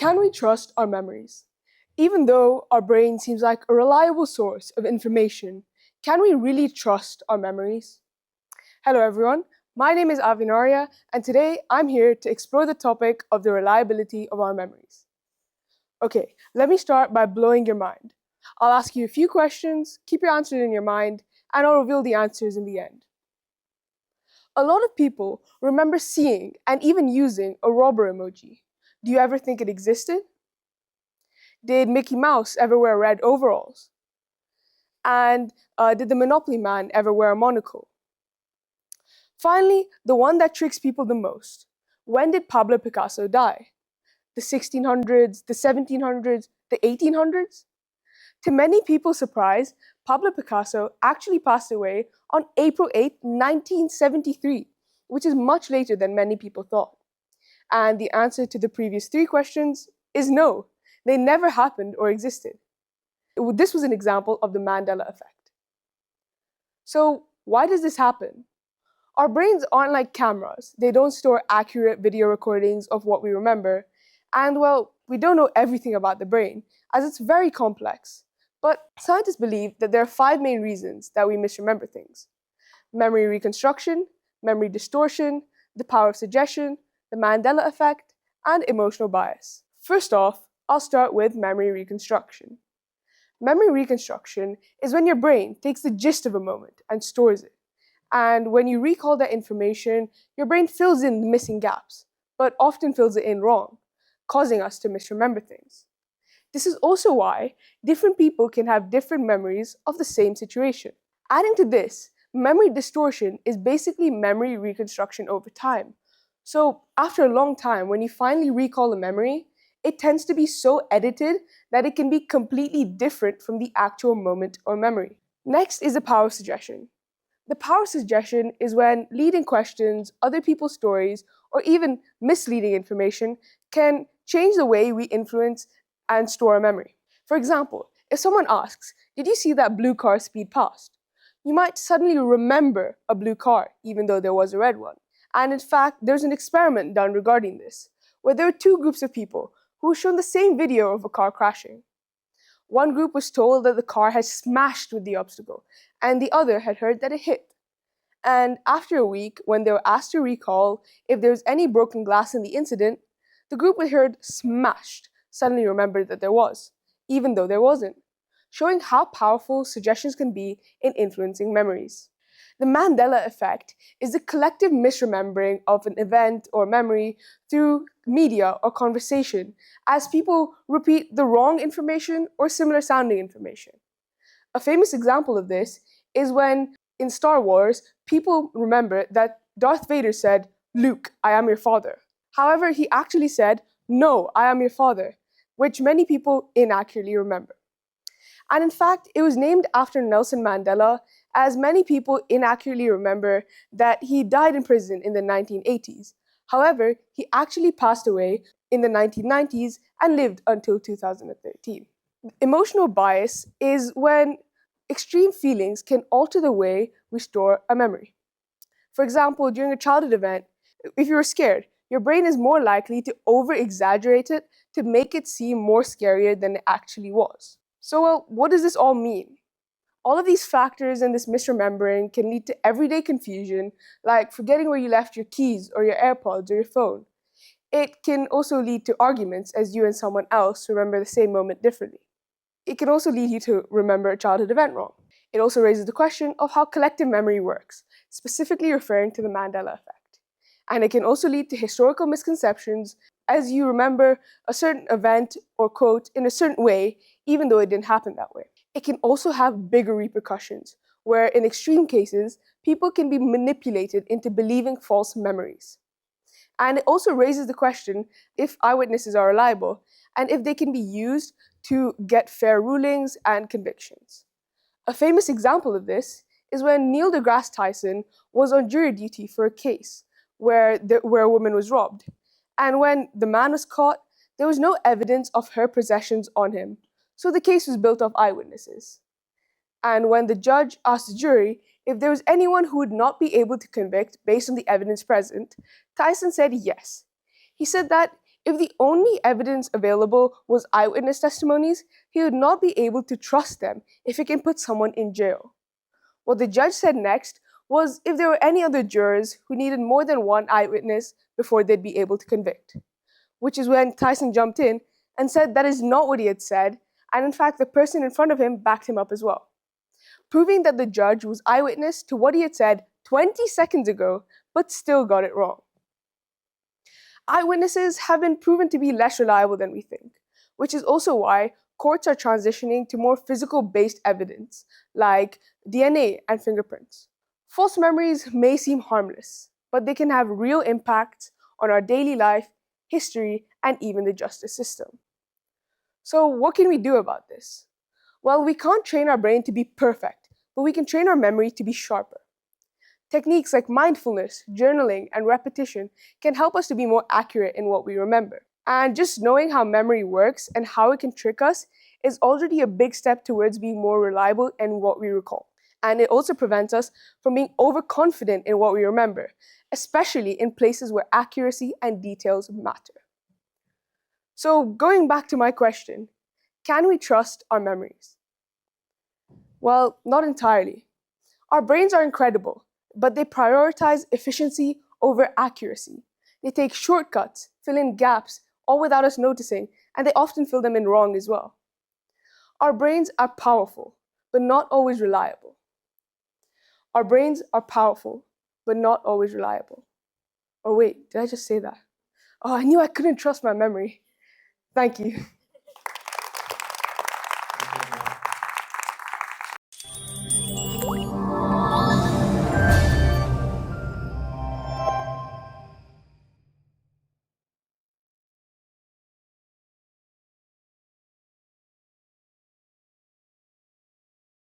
Can we trust our memories? Even though our brain seems like a reliable source of information, can we really trust our memories? Hello everyone, my name is Avyan Arya, and today I'm here to explore the topic of the reliability of our memories. Okay, let me start by blowing your mind. I'll ask you a few questions, keep your answers in your mind, and I'll reveal the answers in the end. A lot of people remember seeing and even using a robber emoji. Do you ever think it existed? Did Mickey Mouse ever wear red overalls? And did the Monopoly Man ever wear a monocle? Finally, the one that tricks people the most. When did Pablo Picasso die? The 1600s, the 1700s, the 1800s? To many people's surprise, Pablo Picasso actually passed away on April 8, 1973, which is much later than many people thought. And the answer to the previous three questions is no, they never happened or existed. This was an example of the Mandela effect. So why does this happen? Our brains aren't like cameras. They don't store accurate video recordings of what we remember. And well, we don't know everything about the brain, as it's very complex. But scientists believe that there are 5 main reasons that we misremember things: memory reconstruction, memory distortion, the power of suggestion, the Mandela effect, and emotional bias. First off, I'll start with memory reconstruction. Memory reconstruction is when your brain takes the gist of a moment and stores it. And when you recall that information, your brain fills in the missing gaps, but often fills it in wrong, causing us to misremember things. This is also why different people can have different memories of the same situation. Adding to this, memory distortion is basically memory reconstruction over time. So after a long time, when you finally recall a memory, it tends to be so edited that it can be completely different from the actual moment or memory. Next is the power of suggestion. The power of suggestion is when leading questions, other people's stories, or even misleading information can change the way we influence and store a memory. For example, if someone asks, "Did you see that blue car speed past?" You might suddenly remember a blue car, even though there was a red one. And in fact, there's an experiment done regarding this, where there were 2 groups of people who were shown the same video of a car crashing. One group was told that the car had smashed with the obstacle, and the other had heard that it hit. And after a week, when they were asked to recall if there was any broken glass in the incident, the group that heard smashed suddenly remembered that there was, even though there wasn't, showing how powerful suggestions can be in influencing memories. The Mandela effect is the collective misremembering of an event or memory through media or conversation, as people repeat the wrong information or similar sounding information. A famous example of this is when, in Star Wars, people remember that Darth Vader said, "Luke, I am your father." However, he actually said, "No, I am your father," which many people inaccurately remember. And in fact, it was named after Nelson Mandela, as many people inaccurately remember that he died in prison in the 1980s. However, he actually passed away in the 1990s and lived until 2013. Emotional bias is when extreme feelings can alter the way we store a memory. For example, during a childhood event, if you were scared, your brain is more likely to over-exaggerate it to make it seem more scarier than it actually was. So, well, what does this all mean? All of these factors and this misremembering can lead to everyday confusion, like forgetting where you left your keys or your AirPods or your phone. It can also lead to arguments as you and someone else remember the same moment differently. It can also lead you to remember a childhood event wrong. It also raises the question of how collective memory works, specifically referring to the Mandela effect. And it can also lead to historical misconceptions as you remember a certain event or quote in a certain way, even though it didn't happen that way. It can also have bigger repercussions, where in extreme cases, people can be manipulated into believing false memories. And it also raises the question if eyewitnesses are reliable and if they can be used to get fair rulings and convictions. A famous example of this is when Neil deGrasse Tyson was on jury duty for a case where a woman was robbed. And when the man was caught, there was no evidence of her possessions on him, so the case was built off eyewitnesses. And when the judge asked the jury if there was anyone who would not be able to convict based on the evidence present, Tyson said yes. He said that If the only evidence available was eyewitness testimonies, he would not be able to trust them if it can put someone in jail. What the judge said next was if there were any other jurors who needed more than one eyewitness before they'd be able to convict, which is when Tyson jumped in and said that is not what he had said, and in fact, the person in front of him backed him up as well, proving that the judge was eyewitness to what he had said 20 seconds ago, but still got it wrong. Eyewitnesses have been proven to be less reliable than we think, which is also why courts are transitioning to more physical-based evidence, like DNA and fingerprints. False memories may seem harmless, but they can have real impacts on our daily life, history, and even the justice system. So, what can we do about this? Well, we can't train our brain to be perfect, but we can train our memory to be sharper. Techniques like mindfulness, journaling, and repetition can help us to be more accurate in what we remember. And just knowing how memory works and how it can trick us is already a big step towards being more reliable in what we recall. And it also prevents us from being overconfident in what we remember, especially in places where accuracy and details matter. So, going back to my question, can we trust our memories? Well, not entirely. Our brains are incredible, but they prioritize efficiency over accuracy. They take shortcuts, fill in gaps, all without us noticing, and they often fill them in wrong as well. Our brains are powerful, but not always reliable. Our brains are powerful, but not always reliable. Oh wait, did I just say that? Oh, I knew I couldn't trust my memory. Thank you.